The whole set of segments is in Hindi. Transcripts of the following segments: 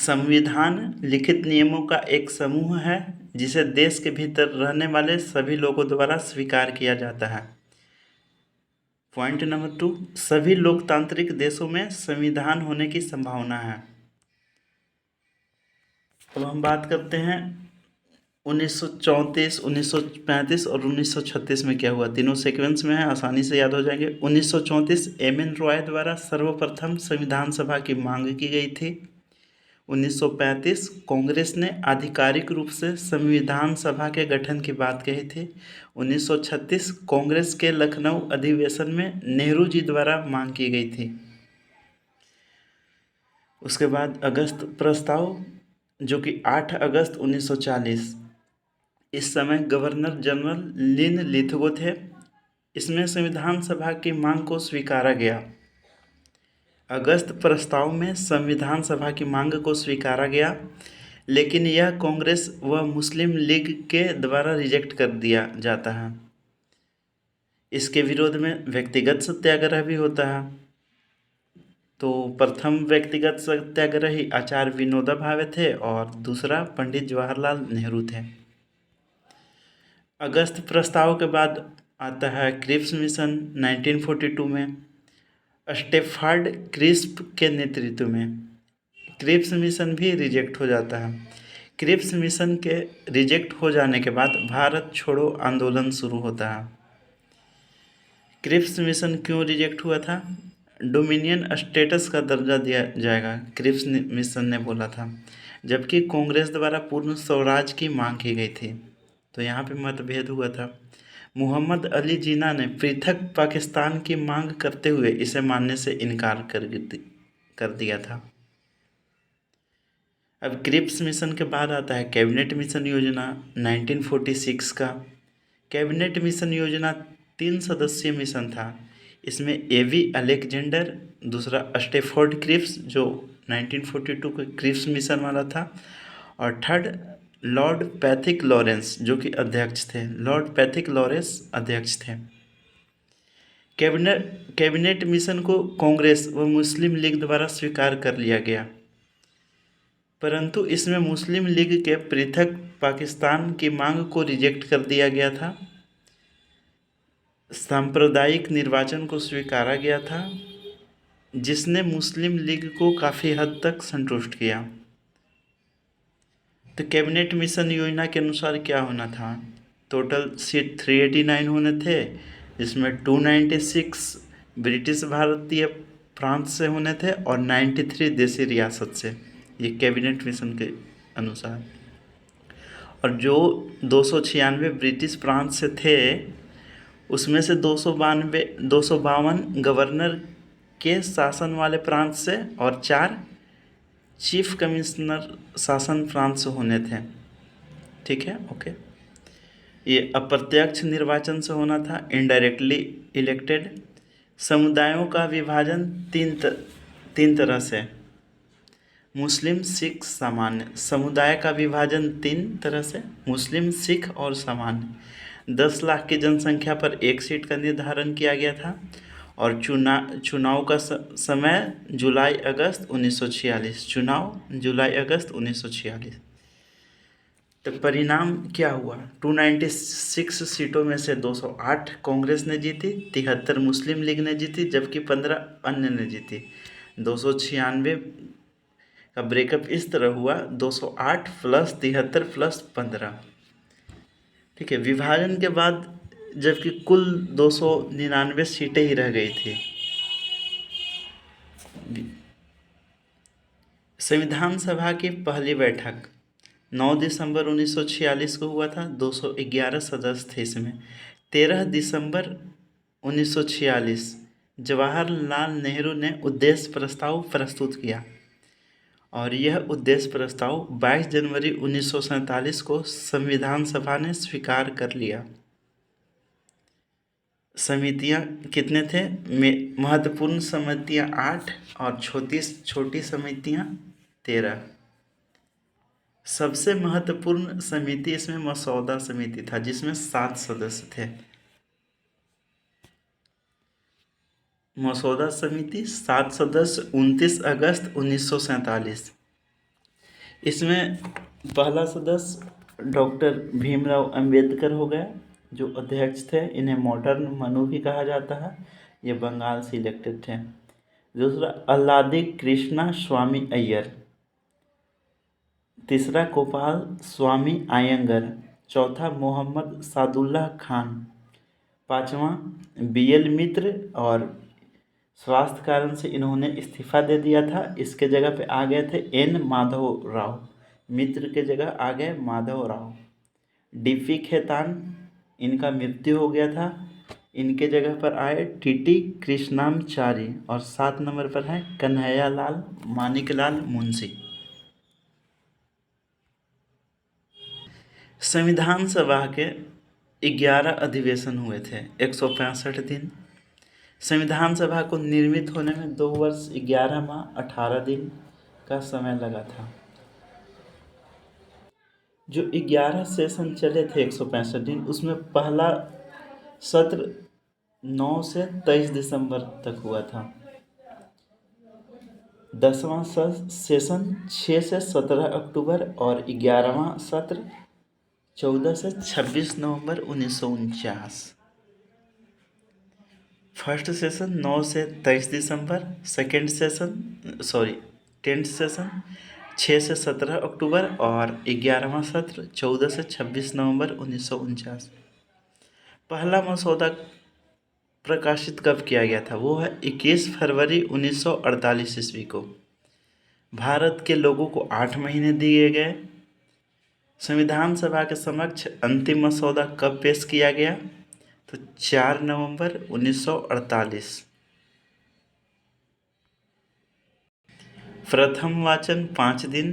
संविधान लिखित नियमों का एक समूह है जिसे देश के भीतर रहने वाले सभी लोगों द्वारा स्वीकार किया जाता है। पॉइंट नंबर 2, सभी लोकतांत्रिक देशों में संविधान होने की संभावना है। अब हम बात करते हैं 1934, 1935 और 1936 में क्या हुआ। तीनों सीक्वेंस में है, आसानी से याद हो जाएंगे। 1934 एम.एन. रॉय द्वारा सर्वप्रथम संविधान सभा की मांग की गई थी। 1935 कांग्रेस ने आधिकारिक रूप से संविधान सभा के गठन की बात कही थी। 1936 कांग्रेस के लखनऊ अधिवेशन में नेहरू जी द्वारा मांग की गई थी। उसके बाद अगस्त प्रस्ताव, जो कि 8 अगस्त 1940, इस समय गवर्नर जनरल लिन लिथगो थे। इसमें संविधान सभा की मांग को स्वीकारा गया। अगस्त प्रस्ताव में संविधान सभा की मांग को स्वीकारा गया, लेकिन यह कांग्रेस व मुस्लिम लीग के द्वारा रिजेक्ट कर दिया जाता है। इसके विरोध में व्यक्तिगत सत्याग्रह भी होता है। तो प्रथम व्यक्तिगत सत्याग्रही आचार्य विनोबा भावे थे और दूसरा पंडित जवाहरलाल नेहरू थे। अगस्त प्रस्ताव के बाद आता है क्रिप्स मिशन 1942 में स्टेफर्ड क्रिस्प के नेतृत्व में। क्रिप्स मिशन भी रिजेक्ट हो जाता है। क्रिप्स मिशन के रिजेक्ट हो जाने के बाद भारत छोड़ो आंदोलन शुरू होता है। क्रिप्स मिशन क्यों रिजेक्ट हुआ था? डोमिनियन स्टेटस का दर्जा दिया जाएगा, क्रिप्स मिशन ने बोला था, जबकि कांग्रेस द्वारा पूर्ण स्वराज की मांग की गई थी। तो यहाँ पे मतभेद हुआ था। मोहम्मद अली जिन्ना ने पृथक पाकिस्तान की मांग करते हुए इसे मानने से इनकार कर दिया था। अब क्रिप्स मिशन के बाद आता है कैबिनेट मिशन योजना 1946 का। कैबिनेट मिशन योजना 3 सदस्यीय मिशन था। इसमें एवी अलेक्जेंडर, दूसरा स्टेफोर्ड क्रिप्स जो 1942 के क्रिप्स मिशन वाला था, और थर्ड लॉर्ड पैथिक लॉरेंस जो कि अध्यक्ष थे। लॉर्ड पैथिक लॉरेंस अध्यक्ष थे। कैबिनेट मिशन को कांग्रेस व मुस्लिम लीग द्वारा स्वीकार कर लिया गया, परंतु इसमें मुस्लिम लीग के पृथक पाकिस्तान की मांग को रिजेक्ट कर दिया गया था। सांप्रदायिक निर्वाचन को स्वीकारा गया था, जिसने मुस्लिम लीग को काफ़ी हद तक संतुष्ट किया। तो कैबिनेट मिशन योजना के अनुसार क्या होना था? टोटल सीट 389 होने थे, जिसमें 296 ब्रिटिश भारतीय प्रांत से होने थे और 93 देसी रियासत से, ये कैबिनेट मिशन के अनुसार। और जो 296 ब्रिटिश प्रांत से थे, उसमें से 252 गवर्नर के शासन वाले प्रांत से और 4 चीफ कमिश्नर शासन प्रांत से होने थे। ठीक है, ओके। ये अप्रत्यक्ष निर्वाचन से होना था, इनडायरेक्टली इलेक्टेड। समुदायों का विभाजन तीन तरह से, मुस्लिम, सिख, सामान्य। समुदाय का विभाजन 3 तरह से, मुस्लिम, सिख और सामान्य। 10 लाख की जनसंख्या पर एक सीट का निर्धारण किया गया था और चुनाव का समय जुलाई अगस्त 1946। चुनाव जुलाई अगस्त 1946। तो परिणाम क्या हुआ? 296 सीटों में से 208 कांग्रेस ने जीती, 73 मुस्लिम लीग ने जीती, जबकि 15 अन्य ने जीती। 296 का ब्रेकअप इस तरह हुआ, 208 + 73 + 15। ठीक है, विभाजन के बाद जबकि कुल 299 सीटें ही रह गई थी। संविधान सभा की पहली बैठक 9 दिसंबर 1946 को हुआ था। 211 सदस्य थे इसमें। 13 दिसंबर 1946 जवाहरलाल नेहरू ने उद्देश्य प्रस्ताव प्रस्तुत किया और यह उद्देश्य प्रस्ताव 22 जनवरी 1947 को संविधान सभा ने स्वीकार कर लिया। समितियां कितने थे? महत्वपूर्ण समितियां 8 और छोटी समितियां 13। सबसे महत्वपूर्ण समिति इसमें मसौदा समिति था, जिसमें 7 सदस्य थे। मसौदा समिति 7 सदस्य 29 अगस्त 1947। इसमें पहला सदस्य डॉक्टर भीमराव अंबेडकर हो गया, जो अध्यक्ष थे। इन्हें मॉडर्न मनु भी कहा जाता है। ये बंगाल से इलेक्टेड थे। दूसरा अल्लादी कृष्णा स्वामी अय्यर। तीसरा गोपाल स्वामी आयंगर। चौथा मोहम्मद सादुल्लाह खान। पांचवा बीएल मित्र, और स्वास्थ्य कारण से इन्होंने इस्तीफा दे दिया था। इसके जगह पे आ गए थे एन माधव राव। मित्र के जगह आ गए माधव राव। डीपी खेतान, इनका मृत्यु हो गया था। इनके जगह पर आए टीटी कृष्णामचारी। और 7 नंबर पर है कन्हैयालाल मानिकलाल मुंशी। संविधान सभा के 11 अधिवेशन हुए थे, 165 दिन। संविधान सभा को निर्मित होने में 2 वर्ष 11 माह 18 दिन का समय लगा था। जो 11 सेशन चले थे 165 दिन, उसमें पहला सत्र 9 से 23 दिसंबर तक हुआ था। 10वां सेशन 6 से 17 अक्टूबर और 11वां सत्र 14 से 26 नवंबर 1949। फर्स्ट सेशन 9 से 23 दिसंबर, सेकेंड सेशन 10th सेशन 6 से 17 अक्टूबर और 11वां सत्र 14 से 26 नवंबर 1949। पहला मसौदा प्रकाशित कब किया गया था? वो है 21 फरवरी 1948 ईस्वी को। भारत के लोगों को 8 महीने दिए गए। संविधान सभा के समक्ष अंतिम मसौदा कब पेश किया गया? तो 4 नवंबर 1948। प्रथम वाचन 5 दिन,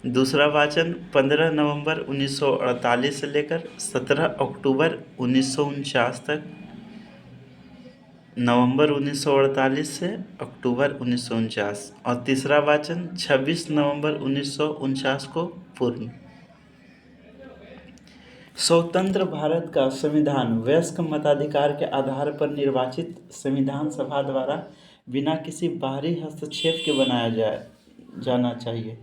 दूसरा वाचन 15 नवंबर 1948 से लेकर 17 अक्टूबर 1949 तक। नवंबर 1948 से अक्टूबर 1949। और तीसरा वाचन 26 नवंबर 1949 को पूर्ण। स्वतंत्र भारत का संविधान वयस्क मताधिकार के आधार पर निर्वाचित संविधान सभा द्वारा बिना किसी बाहरी हस्तक्षेप के बनाया जाना चाहिए।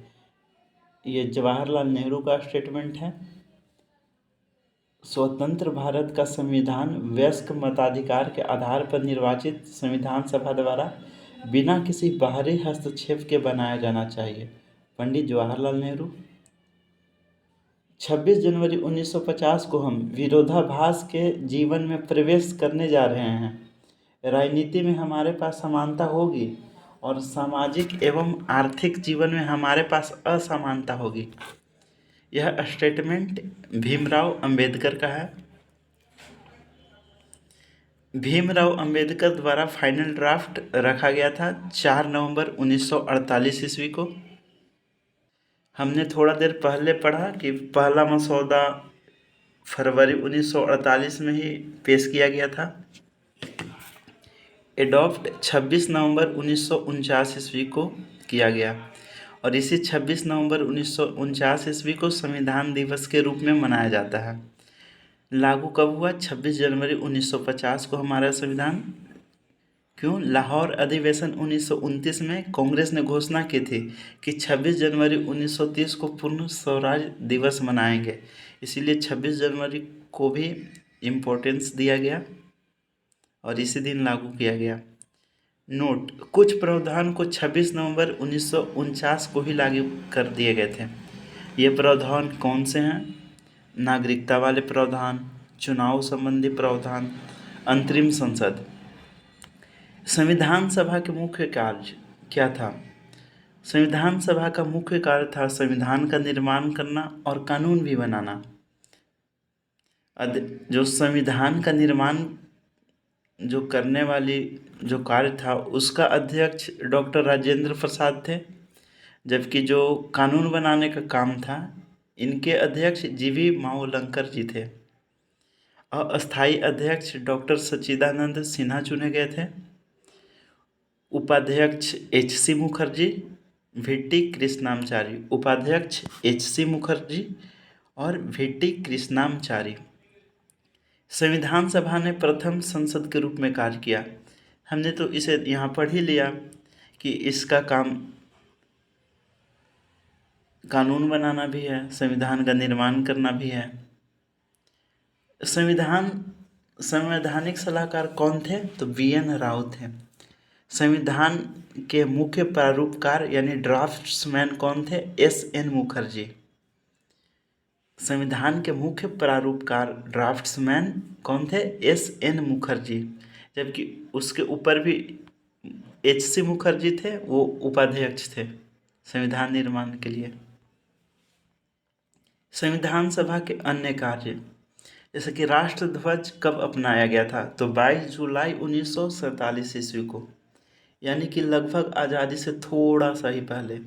ये जवाहरलाल नेहरू का स्टेटमेंट है। स्वतंत्र भारत का संविधान वयस्क मताधिकार के आधार पर निर्वाचित संविधान सभा द्वारा बिना किसी बाहरी हस्तक्षेप के बनाया जाना चाहिए। पंडित जवाहरलाल नेहरू। 26 जनवरी 1950 को हम विरोधाभास के जीवन में प्रवेश करने जा रहे हैं। राजनीति में हमारे पास समानता होगी और सामाजिक एवं आर्थिक जीवन में हमारे पास असमानता होगी। यह स्टेटमेंट भीमराव अंबेडकर का है। भीमराव अंबेडकर द्वारा फाइनल ड्राफ्ट रखा गया था 4 नवंबर 1948 ईस्वी को। हमने थोड़ा देर पहले पढ़ा कि पहला मसौदा फरवरी 1948 में ही पेश किया गया था। एडॉप्ट 26 नवंबर 1949 ईस्वी को किया गया और इसी 26 नवंबर 1949 ईस्वी को संविधान दिवस के रूप में मनाया जाता है। लागू कब हुआ? 26 जनवरी 1950 को हमारा संविधान। क्यों? लाहौर अधिवेशन 1929 में कांग्रेस ने घोषणा की थी कि 26 जनवरी 1930 को पूर्ण स्वराज दिवस मनाएंगे, इसीलिए 26 जनवरी को भी इम्पोर्टेंस दिया गया और इसी दिन लागू किया गया। नोट: कुछ प्रावधान को 26 नवंबर 1949 को ही लागू कर दिए गए थे। ये प्रावधान कौन से हैं? नागरिकता वाले प्रावधान, चुनाव संबंधी प्रावधान, अंतरिम संसद। संविधान सभा के मुख्य कार्य क्या था? संविधान सभा का मुख्य कार्य था संविधान का निर्माण करना और कानून भी बनाना। जो संविधान का निर्माण जो करने वाली जो कार्य था उसका अध्यक्ष डॉक्टर राजेंद्र प्रसाद थे, जबकि जो कानून बनाने का काम था इनके अध्यक्ष जीवी मावलंकर जी थे। अस्थायी अध्यक्ष डॉक्टर सच्चिदानंद सिन्हा चुने गए थे। उपाध्यक्ष एच.सी. मुखर्जी, वीटी कृष्णामचारी। उपाध्यक्ष एच.सी. मुखर्जी और वीटी कृष्णामचारी। संविधान सभा ने प्रथम संसद के रूप में कार्य किया। हमने तो इसे यहाँ पढ़ ही लिया कि इसका काम कानून बनाना भी है, संविधान का निर्माण करना भी है। संवैधानिक सलाहकार कौन थे? तो BN राव थे। संविधान के मुख्य प्रारूपकार यानी ड्राफ्ट्समैन कौन थे? SN मुखर्जी। संविधान के मुख्य प्रारूपकार ड्राफ्ट्समैन कौन थे? SN मुखर्जी। जबकि उसके ऊपर भी HC मुखर्जी थे, वो उपाध्यक्ष थे संविधान निर्माण के लिए। संविधान सभा के अन्य कार्य, जैसे कि राष्ट्रध्वज कब अपनाया गया था? तो 22 जुलाई 1947 ईस्वी को, यानी कि लगभग आज़ादी से थोड़ा सा ही पहले।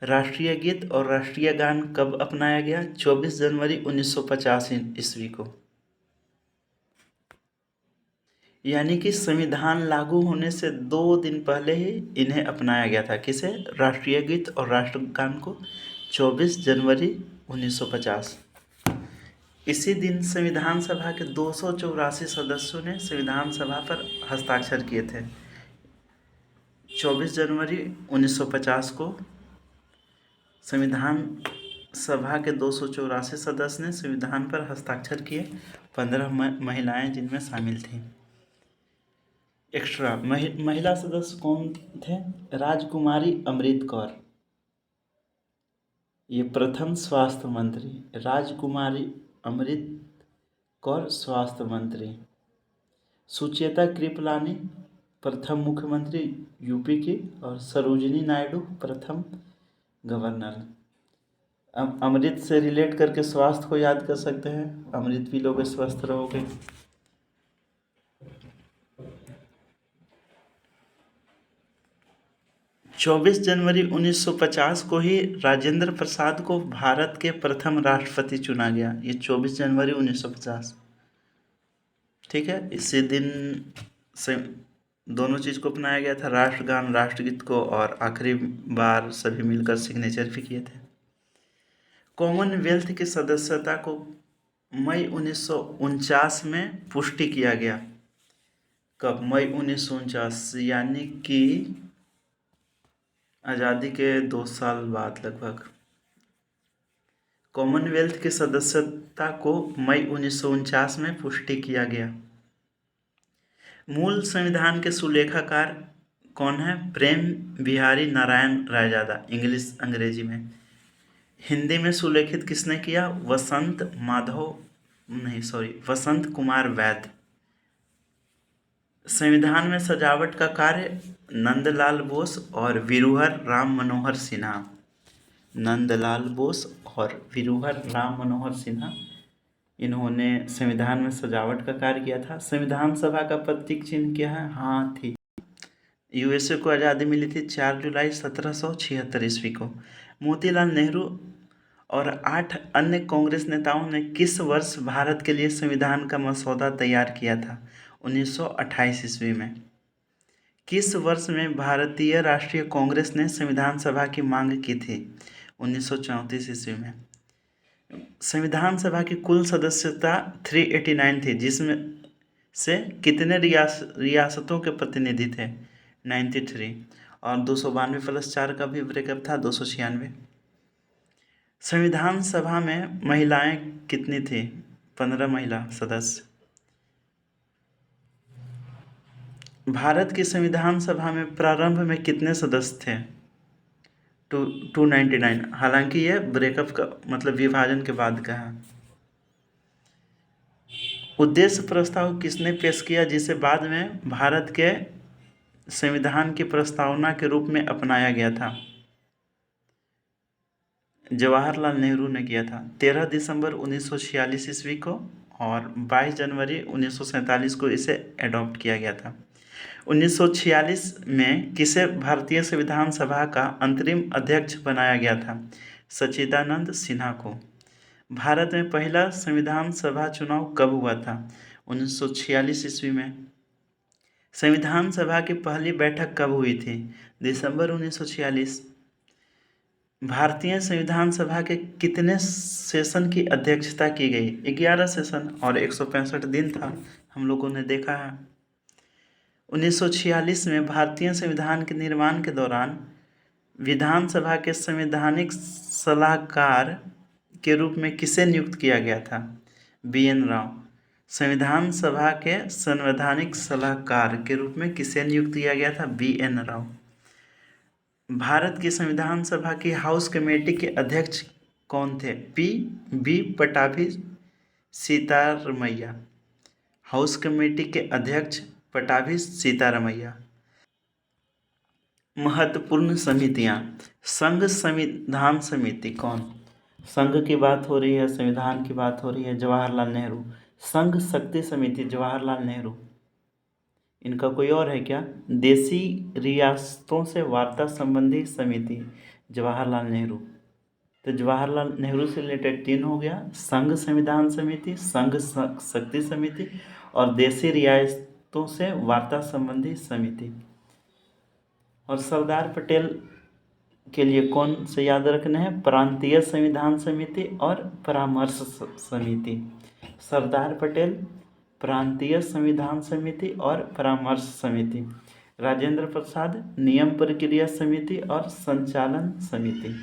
राष्ट्रीय गीत और राष्ट्रीय गान कब अपनाया गया? 24 जनवरी 1950 ईस्वी को, यानी कि संविधान लागू होने से 2 दिन पहले ही इन्हें अपनाया गया था। किसे? राष्ट्रीय गीत और राष्ट्रगान को 24 जनवरी 1950। इसी दिन संविधान सभा के 284 सदस्यों ने संविधान सभा पर हस्ताक्षर किए थे। 24 जनवरी 1950 को संविधान सभा के 284 सदस्य ने संविधान पर हस्ताक्षर किए। 15 महिलाएं जिनमें शामिल थीं। एक्स्ट्रा महिला सदस्य कौन थे? राजकुमारी अमृत कौर, ये प्रथम स्वास्थ्य मंत्री। राजकुमारी अमृत कौर स्वास्थ्य मंत्री। सुचेता कृपलानी प्रथम मुख्यमंत्री यूपी की, और सरोजिनी नायडू प्रथम गवर्नर। अब अमृत से रिलेट करके स्वास्थ्य को याद कर सकते हैं। अमृत पी लोगे स्वस्थ रहोगे। चौबीस जनवरी 1950 को ही राजेंद्र प्रसाद को भारत के प्रथम राष्ट्रपति चुना गया। ये 24 जनवरी 1950, ठीक है। इसी दिन से दोनों चीज़ को अपनाया गया था, राष्ट्रगान राष्ट्रगीत को, और आखिरी बार सभी मिलकर सिग्नेचर भी किए थे। कॉमनवेल्थ की सदस्यता को मई 1949 में पुष्टि किया गया। कब? मई 1949, यानी कि आज़ादी के 2 साल बाद लगभग। कॉमनवेल्थ की सदस्यता को मई 1949 में पुष्टि किया गया। मूल संविधान के सुलेखाकार कौन है? प्रेम बिहारी नारायण रायजादा, अंग्रेजी में। हिंदी में सुलेखित किसने किया? वसंत कुमार वैद्य। संविधान में सजावट का कार्य नंदलाल बोस और विरुहर राम मनोहर सिन्हा। नंदलाल बोस और विरुहर राम मनोहर सिन्हा, इन्होंने संविधान में सजावट का कार्य किया था। संविधान सभा का प्रतीक चिन्ह क्या है? हाथी। यूएसए को आज़ादी मिली थी 4 जुलाई 1776 ईस्वी को। मोतीलाल नेहरू और 8 अन्य कांग्रेस नेताओं ने किस वर्ष भारत के लिए संविधान का मसौदा तैयार किया था? 1928 ईस्वी में। किस वर्ष में भारतीय राष्ट्रीय कांग्रेस ने संविधान सभा की मांग की थी? 1934 ईस्वी में। संविधान सभा की कुल सदस्यता 389 थी, जिसमें से कितने रियासतों के प्रतिनिधि थे? 93, और 292 + 4 का भी ब्रेकअप था 296। संविधान सभा में महिलाएं कितनी थी? 15 महिला सदस्य। भारत की संविधान सभा में प्रारंभ में कितने सदस्य थे? 299। हालांकि यह ब्रेकअप का मतलब विभाजन के बाद का है। उद्देश्य प्रस्ताव किसने पेश किया, जिसे बाद में भारत के संविधान की प्रस्तावना के रूप में अपनाया गया था? जवाहरलाल नेहरू ने किया था। 13 दिसंबर 1946 ईस्वी को और 22 जनवरी 1947 को इसे एडॉप्ट किया गया था। 1946 में किसे भारतीय संविधान सभा का अंतरिम अध्यक्ष बनाया गया था? सच्चिदानंद सिन्हा को। भारत में पहला संविधान सभा चुनाव कब हुआ था? 1946 ईस्वी में। संविधान सभा की पहली बैठक कब हुई थी? दिसंबर 1946। भारतीय संविधान सभा के कितने सेशन की अध्यक्षता की गई? 11 सेशन, और 165 दिन था, हम लोगों ने देखा है। 1946 में भारतीय संविधान के निर्माण के दौरान विधानसभा के संवैधानिक सलाहकार के रूप में किसे नियुक्त किया गया था? BN राव। संविधान सभा के संवैधानिक सलाहकार के रूप में किसे नियुक्त किया गया था? BN राव। भारत की संविधान सभा की हाउस कमेटी के अध्यक्ष कौन थे? B Pattabhi Sitaramayya. House committee के अध्यक्ष पटाभी सीतारमैया। महत्वपूर्ण समितियां। संघ संविधान समिति कौन? संघ की बात हो रही है, संविधान की बात हो रही है, जवाहरलाल नेहरू। संघ शक्ति समिति जवाहरलाल नेहरू। इनका कोई और है क्या? देशी रियासतों से वार्ता संबंधी समिति जवाहरलाल नेहरू। तो जवाहरलाल नेहरू से रिलेटेड 3 हो गया, संघ संविधान समिति, संघ शक्ति समिति और देशी रियासतों से वार्ता संबंधी समिति। और सरदार पटेल के लिए कौन से याद रखने हैं? प्रांतीय संविधान समिति और परामर्श समिति। सरदार पटेल, प्रांतीय संविधान समिति और परामर्श समिति। राजेंद्र प्रसाद, नियम प्रक्रिया समिति और संचालन समिति।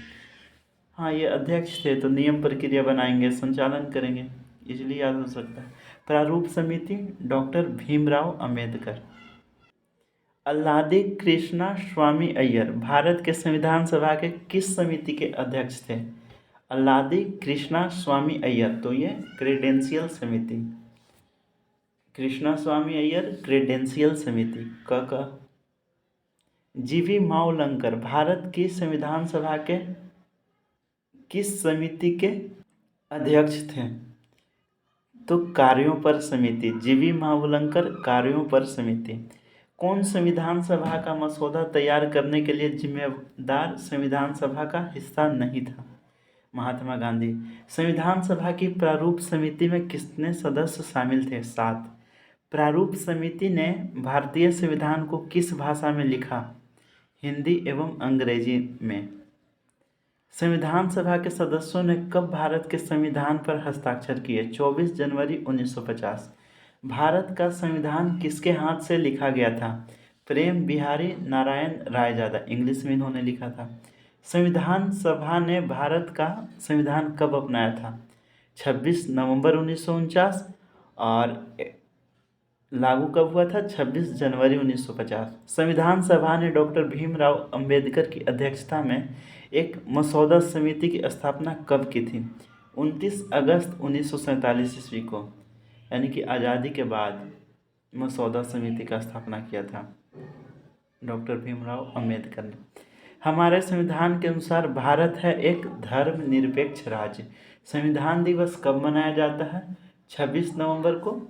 हाँ, ये अध्यक्ष थे तो नियम प्रक्रिया बनाएंगे, संचालन करेंगे, इसलिए याद हो सकता है। प्रारूप समिति डॉक्टर भीमराव अंबेडकर। अल्लादी कृष्णा स्वामी अय्यर भारत के संविधान सभा के किस समिति के अध्यक्ष थे? अल्लादी कृष्णा स्वामी अय्यर, तो ये क्रेडेंशियल समिति। कृष्णा स्वामी अय्यर क्रेडेंशियल समिति का। जीवी मावलंकर भारत की संविधान सभा के किस समिति के अध्यक्ष थे? तो कार्यों पर समिति। जीवी मावलंकर कार्यों पर समिति। कौन संविधान सभा का मसौदा तैयार करने के लिए जिम्मेदार संविधान सभा का हिस्सा नहीं था? महात्मा गांधी। संविधान सभा की प्रारूप समिति में कितने सदस्य शामिल थे? 7। प्रारूप समिति ने भारतीय संविधान को किस भाषा में लिखा? हिंदी एवं अंग्रेजी में। संविधान सभा के सदस्यों ने कब भारत के संविधान पर हस्ताक्षर किए? 24 जनवरी 1950। भारत का संविधान किसके हाथ से लिखा गया था? प्रेम बिहारी नारायण रायजादा, इंग्लिश में इन्होंने लिखा था। संविधान सभा ने भारत का संविधान कब अपनाया था? 26 नवंबर 1949 और लागू कब हुआ था? 26 जनवरी 1950। संविधान सभा ने डॉक्टर भीमराव अंबेडकर की अध्यक्षता में एक मसौदा समिति की स्थापना कब की थी? 29 अगस्त 1947 ईस्वी को, यानी कि आज़ादी के बाद मसौदा समिति का स्थापना किया था डॉक्टर भीमराव अंबेडकर ने। हमारे संविधान के अनुसार भारत है एक धर्मनिरपेक्ष राज्य। संविधान दिवस कब मनाया जाता है? 26 नवंबर को।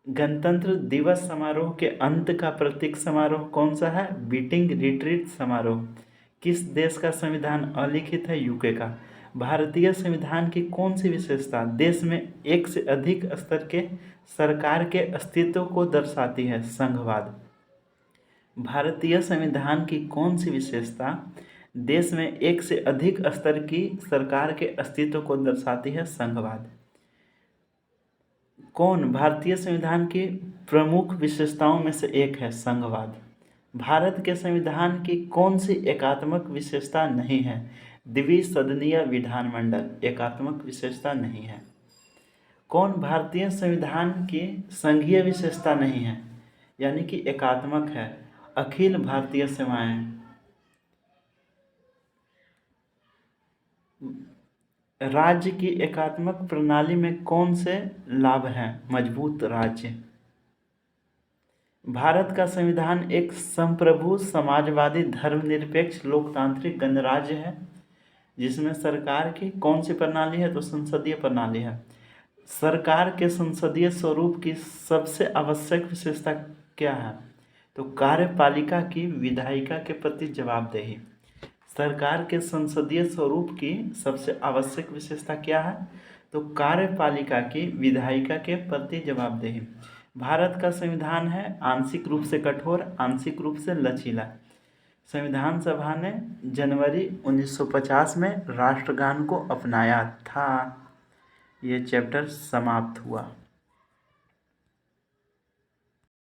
गणतंत्र दिवस समारोह के अंत का प्रतीक समारोह कौन सा है? बीटिंग रिट्रीट समारोह। किस देश का संविधान अलिखित है? यूके का। भारतीय संविधान की कौन सी विशेषता देश में एक से अधिक स्तर के सरकार के अस्तित्व को दर्शाती है? संघवाद। भारतीय संविधान की कौन सी विशेषता देश में एक से अधिक स्तर की सरकार के अस्तित्व को दर्शाती है? संघवाद। कौन भारतीय संविधान की प्रमुख विशेषताओं में से एक है? संघवाद। भारत के संविधान की कौन सी एकात्मक विशेषता नहीं है? द्विसदनीय विधानमंडल एकात्मक विशेषता नहीं है। कौन भारतीय संविधान की संघीय विशेषता नहीं है, यानी कि एकात्मक है? अखिल भारतीय सेवाएं। राज्य की एकात्मक प्रणाली में कौन से लाभ हैं? मजबूत राज्य। भारत का संविधान एक संप्रभु समाजवादी धर्मनिरपेक्ष लोकतांत्रिक गणराज्य है जिसमें सरकार की कौन सी प्रणाली है? तो संसदीय प्रणाली है। सरकार के संसदीय स्वरूप की सबसे आवश्यक विशेषता क्या है? तो कार्यपालिका की विधायिका के प्रति जवाबदेही। सरकार के संसदीय स्वरूप की सबसे आवश्यक विशेषता क्या है? तो कार्यपालिका की विधायिका के प्रति जवाबदेही। भारत का संविधान है आंशिक रूप से कठोर, आंशिक रूप से लचीला। संविधान सभा ने जनवरी 1950 में राष्ट्रगान को अपनाया था। ये चैप्टर समाप्त हुआ।